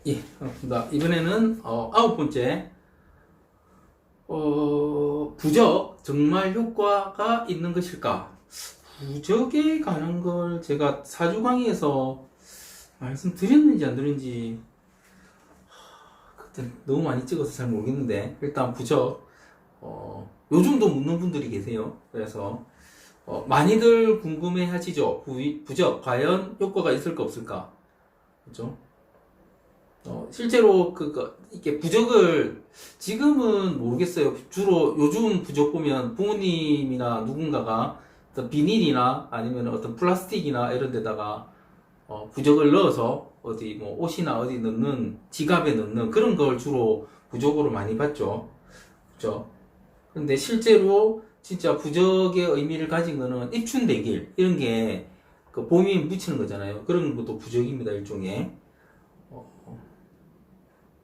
예, 반갑습니다. 이번에는 아홉 번째 부적 정말 효과가 있는 것일까? 부적에 관한 걸 제가 사주 강의에서 말씀드렸는지 안 드렸는지 그때 너무 많이 찍어서 잘 모르겠는데 일단 부적 요즘도 묻는 분들이 계세요. 그래서 많이들 궁금해 하시죠. 부적 과연 효과가 있을까 없을까? 그죠? 실제로 이렇게 부적을 지금은 모르겠어요. 주로 요즘 부적 보면 부모님이나 누군가가 어떤 비닐이나 아니면 어떤 플라스틱이나 이런 데다가 부적을 넣어서 어디 뭐 옷이나 어디 넣는 지갑에 넣는 그런 걸 주로 부적으로 많이 봤죠. 그죠? 근데 실제로 진짜 부적의 의미를 가진 거는 입춘대길 이런 게 그 봄이 묻히는 거잖아요. 그런 것도 부적입니다, 일종의.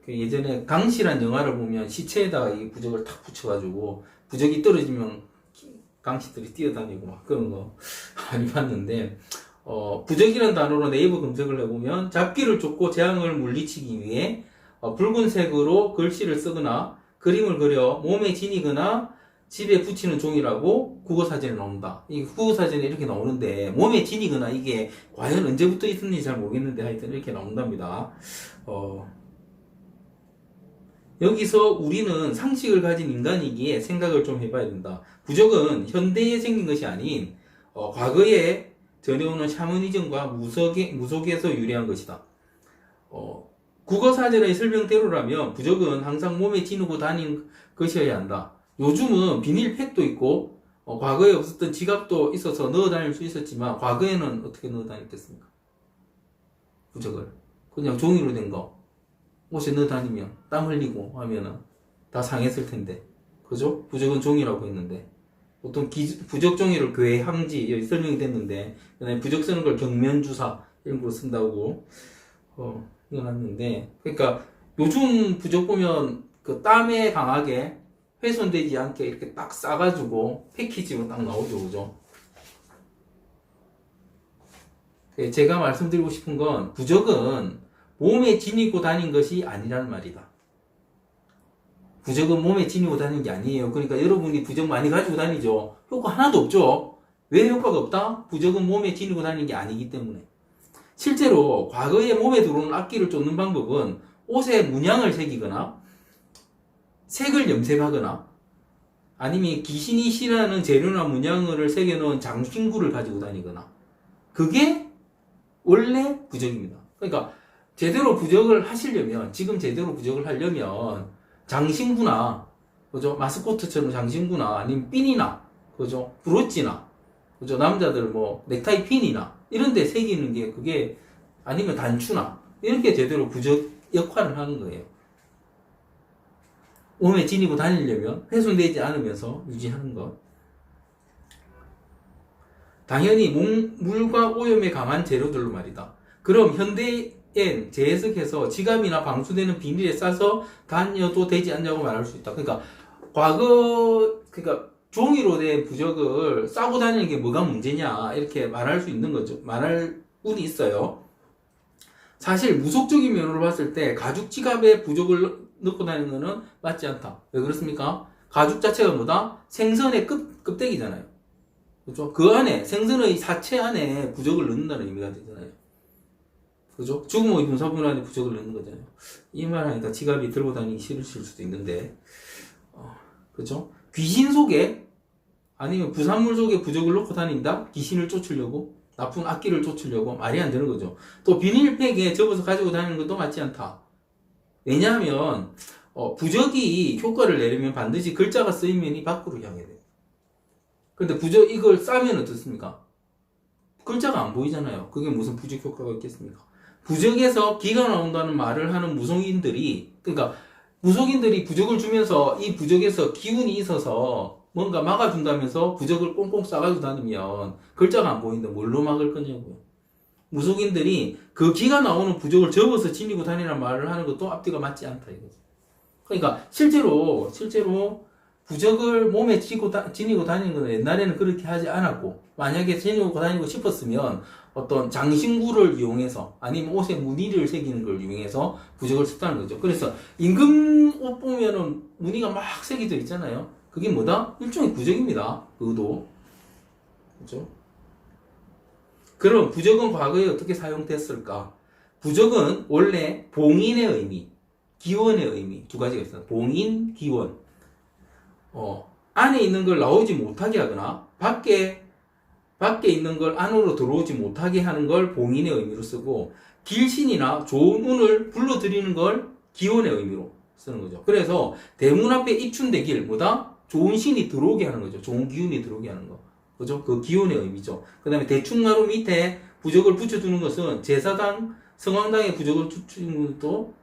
그 예전에 강시란 영화를 보면 시체에다가 이 부적을 탁 붙여가지고 부적이 떨어지면 강시들이 뛰어다니고 막 그런 거 많이 봤는데 부적이라는 단어로 네이버 검색을 해보면 잡기를 쫓고 재앙을 물리치기 위해 붉은색으로 글씨를 쓰거나 그림을 그려 몸에 지니거나 집에 붙이는 종이라고 국어사전에 나온다. 이 국어사전에 이렇게 나오는데 몸에 지니거나 이게 과연 언제부터 있었는지 잘 모르겠는데 하여튼 이렇게 나온답니다. 여기서 우리는 상식을 가진 인간이기에 생각을 좀 해봐야 된다. 부적은 현대에 생긴 것이 아닌 과거에 전해오는 샤머니즘과 무속에서 유래한 것이다. 국어사전의 설명대로라면 부적은 항상 몸에 지니고 다닌 것이어야 한다. 요즘은 비닐팩도 있고 과거에 없었던 지갑도 있어서 넣어 다닐 수 있었지만 과거에는 어떻게 넣어 다녔겠습니까? 부적을 그냥 종이로 된 거. 옷에 넣어 다니면 땀 흘리고 하면은 다 상했을 텐데 그죠? 부적은 종이라고 했는데 보통 부적 종이를 교회 항지 여기 설명이 됐는데 그다음에 부적 쓰는 걸 경면주사 이런 걸로 쓴다고 해놨는데 그러니까 요즘 부적 보면 그 땀에 강하게 훼손되지 않게 이렇게 딱 싸가지고 패키지로 딱 나오죠, 그죠? 제가 말씀드리고 싶은 건 부적은 몸에 지니고 다닌 것이 아니라는 말이다. 부적은 몸에 지니고 다니는 게 아니에요. 그러니까 여러분이 부적 많이 가지고 다니죠. 효과 하나도 없죠. 왜 효과가 없다? 부적은 몸에 지니고 다니는 게 아니기 때문에. 실제로 과거에 몸에 들어오는 악기를 쫓는 방법은 옷에 문양을 새기거나 색을 염색하거나 아니면 귀신이 싫어하는 재료나 문양을 새겨놓은 장신구를 가지고 다니거나 그게 원래 부적입니다. 그러니까 제대로 부적을 하시려면 지금 제대로 부적을 하려면 장신구나 그죠 마스코트처럼 장신구나 아니면 핀이나 그죠 브로치나 그죠 남자들 뭐 넥타이 핀이나 이런데 새기는 게 그게 아니면 단추나 이렇게 제대로 부적 역할을 하는 거예요. 몸에 지니고 다니려면 훼손되지 않으면서 유지하는 것. 당연히 물과 오염에 강한 재료들로 말이다. 그럼 현대엔 재해석해서 지갑이나 방수되는 비닐에 싸서 다녀도 되지 않냐고 말할 수 있다. 그러니까 그러니까 종이로 된 부적을 싸고 다니는 게 뭐가 문제냐 이렇게 말할 수 있는 거죠. 말할 운이 있어요. 사실 무속적인 면으로 봤을 때 가죽 지갑에 부적을 넣고 다니는 거는 맞지 않다. 왜 그렇습니까? 가죽 자체가 뭐다? 생선의 껍데기잖아요. 그죠? 그 안에, 생선의 사체 안에 부적을 넣는다는 의미가 되잖아요. 그죠? 죽음의 분사분 안에 부적을 넣는 거잖아요. 이 말 하니까 지갑이 들고 다니기 싫으실 수도 있는데, 그죠? 귀신 속에, 아니면 부산물 속에 부적을 넣고 다닌다? 귀신을 쫓으려고? 나쁜 악기를 쫓으려고? 말이 안 되는 거죠. 또 비닐팩에 접어서 가지고 다니는 것도 맞지 않다. 왜냐하면, 부적이 효과를 내려면 반드시 글자가 쓰인 면이 밖으로 향해야 돼요. 근데 부적 이걸 싸면 어떻습니까? 글자가 안 보이잖아요. 그게 무슨 부적 효과가 있겠습니까? 부적에서 기가 나온다는 말을 하는 무속인들이 그러니까 무속인들이 부적을 주면서 이 부적에서 기운이 있어서 뭔가 막아준다면서 부적을 꽁꽁 싸가지고 다니면 글자가 안 보이는데 뭘로 막을 거냐고요. 무속인들이 그 기가 나오는 부적을 접어서 지니고 다니라는 말을 하는 것도 앞뒤가 맞지 않다 이거죠. 그러니까 실제로 부적을 몸에 지니고 다니는 건 옛날에는 그렇게 하지 않았고, 만약에 지니고 다니고 싶었으면 어떤 장신구를 이용해서 아니면 옷에 무늬를 새기는 걸 이용해서 부적을 썼다는 거죠. 그래서 임금 옷 보면은 무늬가 막 새겨져 있잖아요. 그게 뭐다? 일종의 부적입니다. 의도. 그죠? 그럼 부적은 과거에 어떻게 사용됐을까? 부적은 원래 봉인의 의미, 기원의 의미 두 가지가 있어요. 봉인, 기원. 안에 있는 걸 나오지 못하게 하거나 밖에 있는 걸 안으로 들어오지 못하게 하는 걸 봉인의 의미로 쓰고, 길신이나 좋은 운을 불러들이는 걸 기원의 의미로 쓰는 거죠. 그래서 대문 앞에 입춘대길, 뭐다? 좋은 신이 들어오게 하는 거죠. 좋은 기운이 들어오게 하는 거. 그죠? 그 기원의 의미죠. 그 다음에 대충마루 밑에 부적을 붙여두는 것은 제사당, 성황당에 부적을 붙이는 것도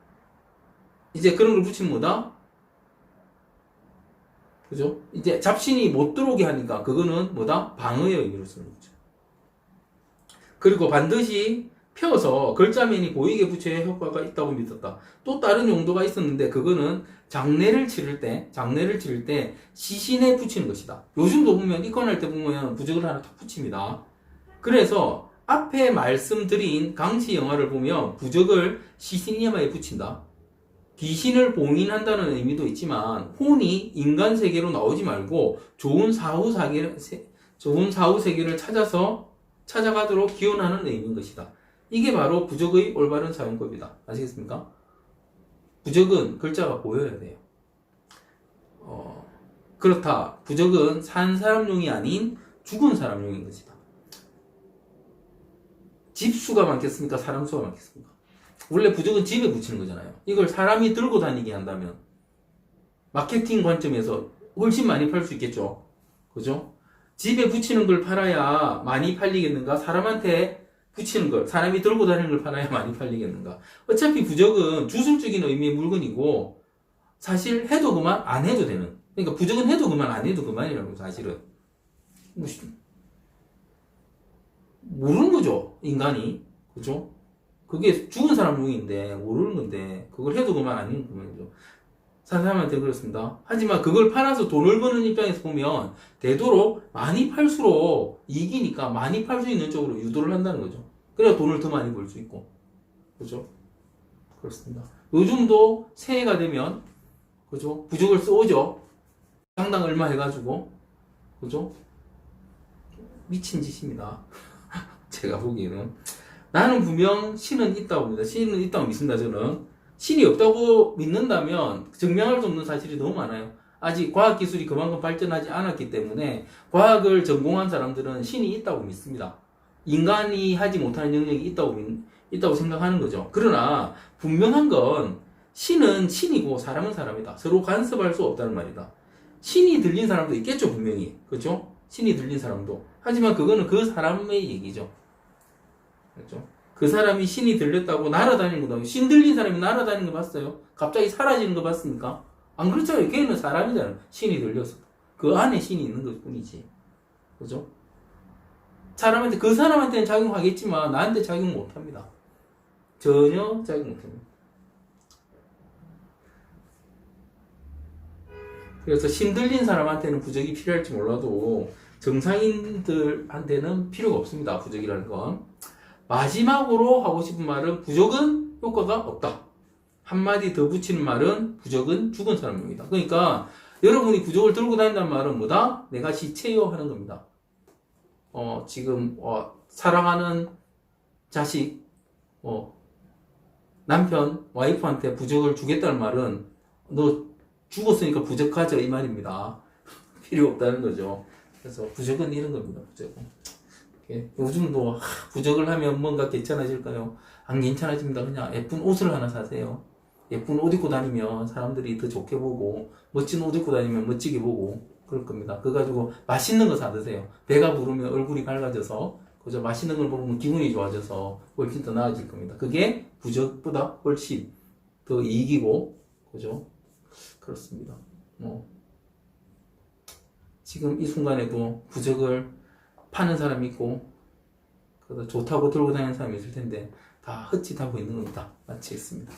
이제 그런 걸 붙이면 뭐다? 그죠? 이제 잡신이 못 들어오게 하니까 그거는 뭐다? 방어의 의미로 쓰는 거죠. 그리고 반드시 펴서 글자면이 보이게 붙여야 효과가 있다고 믿었다. 또 다른 용도가 있었는데 그거는 장례를 치를 때 시신에 붙이는 것이다. 요즘도 보면 입건할 때 보면 부적을 하나 탁 붙입니다. 그래서 앞에 말씀드린 강시 영화를 보면 부적을 시신 이마에 붙인다. 귀신을 봉인한다는 의미도 있지만 혼이 인간 세계로 나오지 말고 좋은 사후 세계를 찾아가도록 기원하는 의미인 것이다. 이게 바로 부적의 올바른 사용법이다. 아시겠습니까? 부적은 글자가 보여야 돼요. 그렇다. 부적은 산 사람용이 아닌 죽은 사람용인 것이다. 집수가 많겠습니까? 사람 수가 많겠습니까? 원래 부적은 집에 붙이는 거잖아요. 이걸 사람이 들고 다니게 한다면 마케팅 관점에서 훨씬 많이 팔 수 있겠죠. 그죠? 집에 붙이는 걸 팔아야 많이 팔리겠는가? 사람한테 붙이는 걸, 사람이 들고 다니는 걸 팔아야 많이 팔리겠는가? 어차피 부적은 주술적인 의미의 물건이고 사실 해도 그만 안 해도 되는, 그러니까 부적은 해도 그만 안 해도 그만이라고. 사실은 모르는 거죠, 인간이. 그죠? 그게 죽은 사람 용인데 모르는 건데 그걸 해도 그만 아닌 그만이죠. 사람한테 그렇습니다. 하지만 그걸 팔아서 돈을 버는 입장에서 보면 되도록 많이 팔수록 이익이니까 많이 팔 수 있는 쪽으로 유도를 한다는 거죠. 그래야 돈을 더 많이 벌 수 있고. 그죠? 그렇습니다. 요즘도 새해가 되면, 그죠? 부적을 쏘죠. 상당 얼마 해가지고. 그죠? 미친 짓입니다. 제가 보기에는. 나는 분명 신은 있다고 봅니다. 신은 있다고 믿습니다, 저는. 신이 없다고 믿는다면 증명할 수 없는 사실이 너무 많아요. 아직 과학기술이 그만큼 발전하지 않았기 때문에 과학을 전공한 사람들은 신이 있다고 믿습니다. 인간이 하지 못하는 영역이 있다고 생각하는 거죠. 그러나 분명한 건 신은 신이고 사람은 사람이다. 서로 간섭할 수 없다는 말이다. 신이 들린 사람도 있겠죠, 분명히. 그렇죠? 신이 들린 사람도. 하지만 그거는 그 사람의 얘기죠. 그렇죠? 그 사람이 신이 들렸다고 날아다니는 거다. 신 들린 사람이 날아다니는 거 봤어요? 갑자기 사라지는 거 봤습니까? 안 그렇잖아요. 걔는 사람이잖아요. 신이 들렸어. 그 안에 신이 있는 것 뿐이지. 그죠? 그 사람한테는 작용하겠지만 나한테 작용 못 합니다. 전혀 작용 못 합니다. 그래서 신 들린 사람한테는 부적이 필요할지 몰라도 정상인들한테는 필요가 없습니다. 부적이라는 건. 마지막으로 하고 싶은 말은 부적은 효과가 없다. 한마디 더 붙이는 말은 부적은 죽은 사람입니다. 그러니까 여러분이 부적을 들고 다닌다는 말은 뭐다? 내가 시체요 하는 겁니다. 지금 사랑하는 자식, 남편, 와이프한테 부적을 주겠다는 말은 너 죽었으니까 부적 가져 이 말입니다. 필요 없다는 거죠. 그래서 부적은 이런 겁니다. 부적은. 요즘도 부적을 하면 뭔가 괜찮아질까요? 안 괜찮아집니다. 그냥 예쁜 옷을 하나 사세요. 예쁜 옷 입고 다니면 사람들이 더 좋게 보고, 멋진 옷 입고 다니면 멋지게 보고 그럴 겁니다. 그거 가지고 맛있는 거 사 드세요. 배가 부르면 얼굴이 밝아져서, 그죠? 맛있는 걸 먹으면 기분이 좋아져서 훨씬 더 나아질 겁니다. 그게 부적보다 훨씬 더 이익이고, 그죠? 그렇습니다. 지금 이 순간에도 부적을 파는 사람이 있고, 좋다고 들고 다니는 사람이 있을 텐데, 다 헛짓하고 있는 겁니다. 마치겠습니다.